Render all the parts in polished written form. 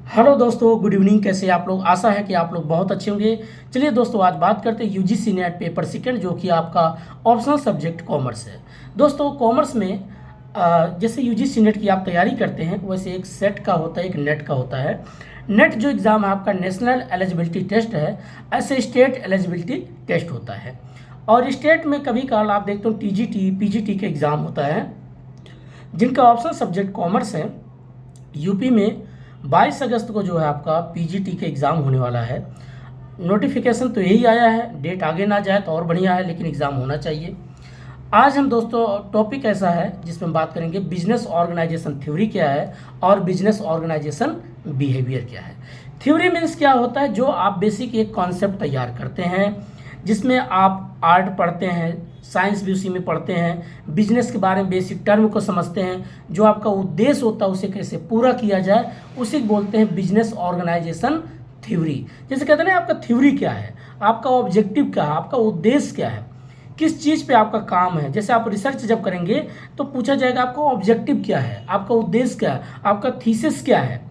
Hello दोस्तों, good evening. कैसे आप लोग? आशा है कि आप लोग बहुत अच्छे होंगे। चलिए दोस्तों, आज बात करते हैं यूजीसी नेट पेपर सेकंड, जो कि आपका ऑप्शनल सब्जेक्ट कॉमर्स है। दोस्तों, कॉमर्स में जैसे यूजीसी नेट की आप तैयारी करते हैं, वैसे एक सेट का होता है, एक नेट का होता है। नेट जो एग्ज़ाम है आपका नेशनल एलिजिबिलिटी टेस्ट है, ऐसे स्टेट एलिजिबिलिटी टेस्ट होता है। और स्टेट में कभी कभार आप देखते हो टीजीटी पीजीटी के एग्ज़ाम होता है, जिनका ऑप्शनल सब्जेक्ट कॉमर्स है। यूपी में 22 अगस्त को जो है आपका पीजीटी के एग्ज़ाम होने वाला है। नोटिफिकेशन तो यही आया है, डेट आगे ना जाए तो और बढ़िया है, लेकिन एग्ज़ाम होना चाहिए। आज हम दोस्तों टॉपिक ऐसा है जिसमें बात करेंगे बिजनेस ऑर्गेनाइजेशन थ्योरी क्या है और बिजनेस ऑर्गेनाइजेशन बिहेवियर क्या है। थ्योरी मीन्स क्या होता है, जो आप बेसिक एक कॉन्सेप्ट तैयार करते हैं, जिसमें आप आर्ट पढ़ते हैं, साइंस भी उसी में पढ़ते हैं, बिजनेस के बारे में बेसिक टर्म को समझते हैं, जो आपका उद्देश्य होता है उसे कैसे पूरा किया जाए, उसी को बोलते हैं बिजनेस ऑर्गेनाइजेशन थ्योरी। जैसे कहते हैं ना, आपका थ्योरी क्या है, आपका ऑब्जेक्टिव क्या है, आपका उद्देश्य क्या है, किस चीज़ पे आपका काम है। जैसे आप रिसर्च जब करेंगे तो पूछा जाएगा आपका ऑब्जेक्टिव क्या है, आपका उद्देश्य क्या है, आपका थीसिस क्या है,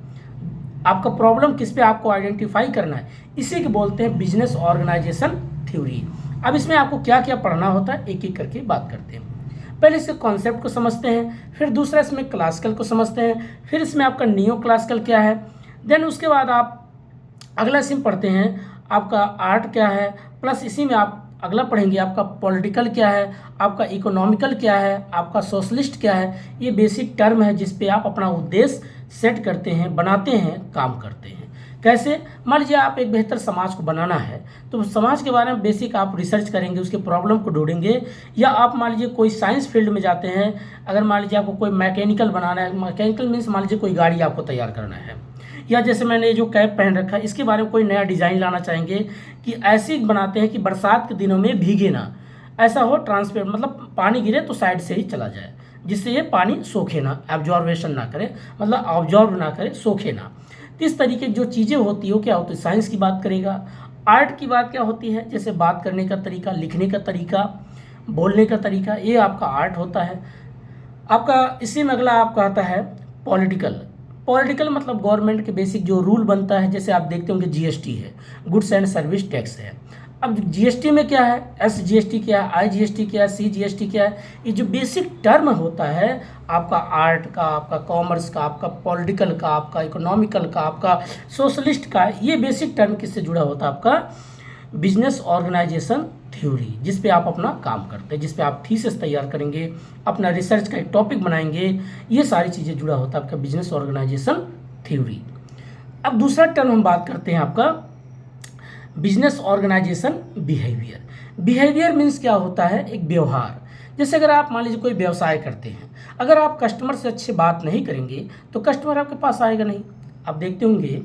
आपका प्रॉब्लम किस पे आपको आइडेंटिफाई करना है। इसी को बोलते हैं बिजनेस ऑर्गेनाइजेशन थ्योरी। अब इसमें आपको क्या क्या पढ़ना होता है, एक एक करके बात करते हैं। पहले इसके कॉन्सेप्ट को समझते हैं, फिर दूसरा इसमें क्लासिकल को समझते हैं, फिर इसमें आपका नियो क्लासिकल क्या है, देन उसके बाद आप अगला इसमें पढ़ते हैं आपका आर्ट क्या है, प्लस इसी में आप अगला पढ़ेंगे आपका पॉलिटिकल क्या है, आपका इकोनॉमिकल क्या है, आपका सोशलिस्ट क्या है। ये बेसिक टर्म है जिस पे आप अपना उद्देश्य सेट करते हैं, बनाते हैं, काम करते हैं। कैसे? मान लीजिए आप एक बेहतर समाज को बनाना है, तो समाज के बारे में बेसिक आप रिसर्च करेंगे, उसके प्रॉब्लम को ढूंढेंगे। या आप मान लीजिए कोई साइंस फील्ड में जाते हैं, अगर मान लीजिए आपको कोई मैकेनिकल बनाना है, मैकेनिकल मीन्स मान लीजिए कोई गाड़ी आपको तैयार करना है, या जैसे मैंने जो कैप पहन रखा है इसके बारे में कोई नया डिज़ाइन लाना चाहेंगे कि ऐसे बनाते हैं कि बरसात के दिनों में भीगे ना, ऐसा हो ट्रांसपेरेंट, मतलब पानी गिरे तो साइड से ही चला जाए, जिससे ये पानी सोखे ना, एब्जॉर्वेशन ना करे, मतलब ऑब्जॉर्व ना करे, सोखे ना। तो इस तरीके की जो चीज़ें होती है, क्या होती है, साइंस की बात करेगा। आर्ट की बात क्या होती है, जैसे बात करने का तरीका, लिखने का तरीका, बोलने का तरीका, ये आपका आर्ट होता है। आपका इसी में अगला आपका आता है पॉलिटिकल। पॉलिटिकल मतलब गवर्नमेंट के बेसिक जो रूल बनता है, जैसे आप देखते होंगे जीएसटी है, गुड्स एंड सर्विस टैक्स है। अब जीएसटी में क्या है, एसजीएसटी क्या है, आईजीएसटी क्या है, सीजीएसटी क्या है, ये जो बेसिक टर्म होता है आपका आर्ट का, आपका कॉमर्स का, आपका पॉलिटिकल का, आपका इकोनॉमिकल का, आपका सोशलिस्ट का, ये बेसिक टर्म किससे जुड़ा होता है, आपका बिजनेस ऑर्गेनाइजेशन थ्योरी, जिस पे आप अपना काम करते हैं, जिस पे आप थीसिस तैयार करेंगे, अपना रिसर्च का एक टॉपिक बनाएंगे, ये सारी चीज़ें जुड़ा होता है आपका बिजनेस ऑर्गेनाइजेशन थ्योरी। अब दूसरा टर्म हम बात करते हैं आपका business organisation behaviour. Behaviour means क्या होता है, एक व्यवहार। जैसे अगर आप मान लीजिए कोई व्यवसाय करते हैं, अगर आप कस्टमर से अच्छे बात नहीं करेंगे तो कस्टमर आपके पास आएगा नहीं। आप देखते होंगे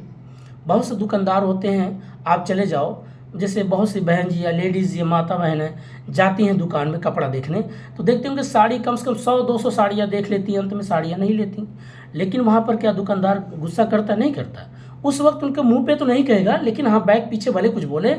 बहुत से दुकानदार होते हैं, आप चले जाओ, जैसे बहुत सी बहन जी या लेडीज़ या माता बहनें जाती हैं दुकान में कपड़ा देखने, तो देखते होंगे साड़ी कम से कम 100-200 साड़ियाँ देख लेती हैं, अंत में साड़ियाँ नहीं लेती। लेकिन वहाँ पर क्या दुकानदार गुस्सा करता नहीं करता? उस वक्त उनके मुंह पे तो नहीं कहेगा, लेकिन हाँ बैक पीछे भले कुछ बोले,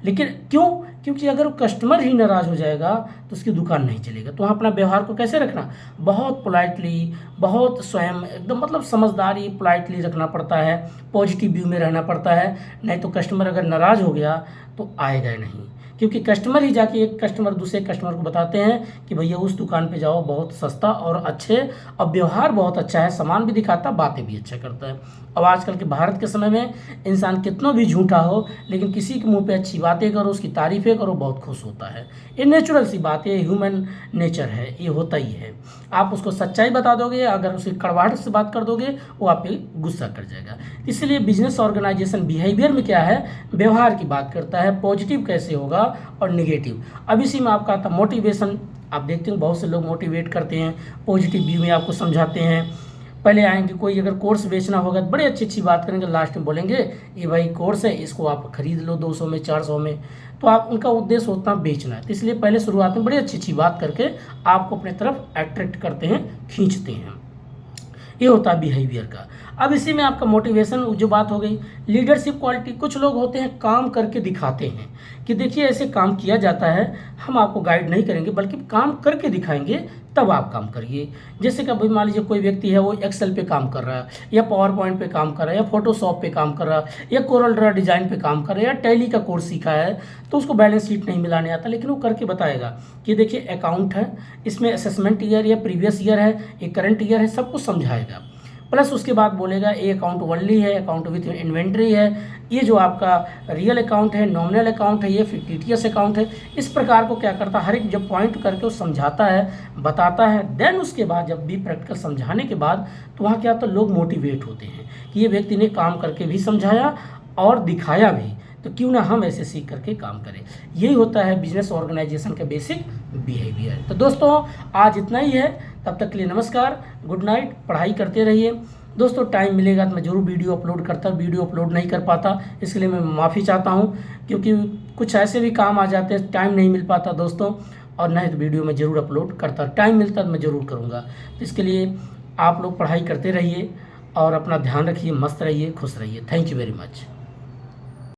लेकिन क्यों? क्योंकि अगर कस्टमर ही नाराज़ हो जाएगा तो उसकी दुकान नहीं चलेगा। तो वहाँ अपना व्यवहार को कैसे रखना, बहुत पोलाइटली, बहुत स्वयं एकदम मतलब समझदारी पोलाइटली रखना पड़ता है, पॉजिटिव व्यू में रहना पड़ता है। नहीं तो कस्टमर अगर नाराज़ हो गया तो आएगा ही नहीं, क्योंकि कस्टमर ही जाके एक कस्टमर दूसरे कस्टमर को बताते हैं कि भैया उस दुकान पे जाओ, बहुत सस्ता और अच्छे, और व्यवहार बहुत अच्छा है, सामान भी दिखाता, बातें भी अच्छा करता है। अब आजकल के भारत के समय में इंसान कितना भी झूठा हो, लेकिन किसी के मुंह पे अच्छी बातें करो, उसकी तारीफ़ें करो, बहुत खुश होता है। ये नेचुरल सी बात है, ह्यूमन नेचर है, ये होता ही है। आप उसको सच्चाई बता दोगे, अगर उसकी कड़वाहट से बात कर दोगे वो आप पे गुस्सा कर जाएगा। इसलिए बिजनेस ऑर्गेनाइजेशन बिहेवियर में क्या है, व्यवहार की बात करता है, पॉजिटिव कैसे होगा और निगेटिव। अब इसी में आपका आता मोटिवेशन। आप देखते हैं बहुत से लोग मोटिवेट करते हैं, पॉजिटिव व्यू में आपको समझाते हैं। पहले आएंगे, कोई अगर कोर्स बेचना होगा तो बड़ी अच्छी अच्छी बात करेंगे, लास्ट में बोलेंगे ये भाई कोर्स है, इसको आप खरीद लो 200 में 400 में। तो आप उनका उद्देश्य होता है बेचना है, तो इसलिए पहले शुरुआत में बड़ी अच्छी अच्छी बात करके आपको अपने तरफ अट्रैक्ट करते हैं, खींचते हैं। ये होता है बिहेवियर का। अब इसी में आपका मोटिवेशन जो बात हो गई, लीडरशिप क्वालिटी। कुछ लोग होते हैं काम करके दिखाते हैं कि देखिए ऐसे काम किया जाता है, हम आपको गाइड नहीं करेंगे बल्कि काम करके दिखाएंगे, तब आप काम करिए। जैसे कि अभी मान लीजिए कोई व्यक्ति है वो एक्सेल पे काम कर रहा है, या पावर पॉइंट पे काम कर रहा है, या फोटोशॉप पे काम कर रहा है, या कोरल ड्रा डिज़ाइन पे काम कर रहा है, या टैली का कोर्स सीखा है, तो उसको बैलेंस शीट नहीं मिलाने आता, लेकिन वो करके बताएगा कि देखिए अकाउंट है, इसमें असेसमेंट ईयर या प्रीवियस ईयर है, एक करंट ईयर है, सब कुछ समझाएगा। प्लस उसके बाद बोलेगा ये अकाउंट ओनली है, अकाउंट विथ इन्वेंट्री है, ये जो आपका रियल अकाउंट है, नॉमिनल अकाउंट है, ये fictitious अकाउंट है। इस प्रकार को क्या करता है, हर एक जब पॉइंट करके वो समझाता है, बताता है, देन उसके बाद जब भी प्रैक्टिकल समझाने के बाद तो वहाँ क्या होता है, लोग मोटिवेट होते हैं कि ये व्यक्ति ने काम करके भी समझाया और दिखाया भी, तो क्यों ना हम ऐसे सीख करके काम करें। यही होता है बिजनेस ऑर्गेनाइजेशन का बेसिक बिहेवियर। तो दोस्तों आज इतना ही है, तब तक के लिए नमस्कार, गुड नाइट, पढ़ाई करते रहिए। दोस्तों टाइम मिलेगा तो मैं ज़रूर वीडियो अपलोड करता, वीडियो अपलोड नहीं कर पाता, इसके लिए मैं माफ़ी चाहता हूँ, क्योंकि कुछ ऐसे भी काम आ जाते हैं, टाइम नहीं मिल पाता दोस्तों, और नहीं तो वीडियो मैं ज़रूर अपलोड करता, टाइम मिलता तो मैं ज़रूर करूँगा। तो इसके लिए आप लोग पढ़ाई करते रहिए और अपना ध्यान रखिए, मस्त रहिए, खुश रहिए। Thank you very much.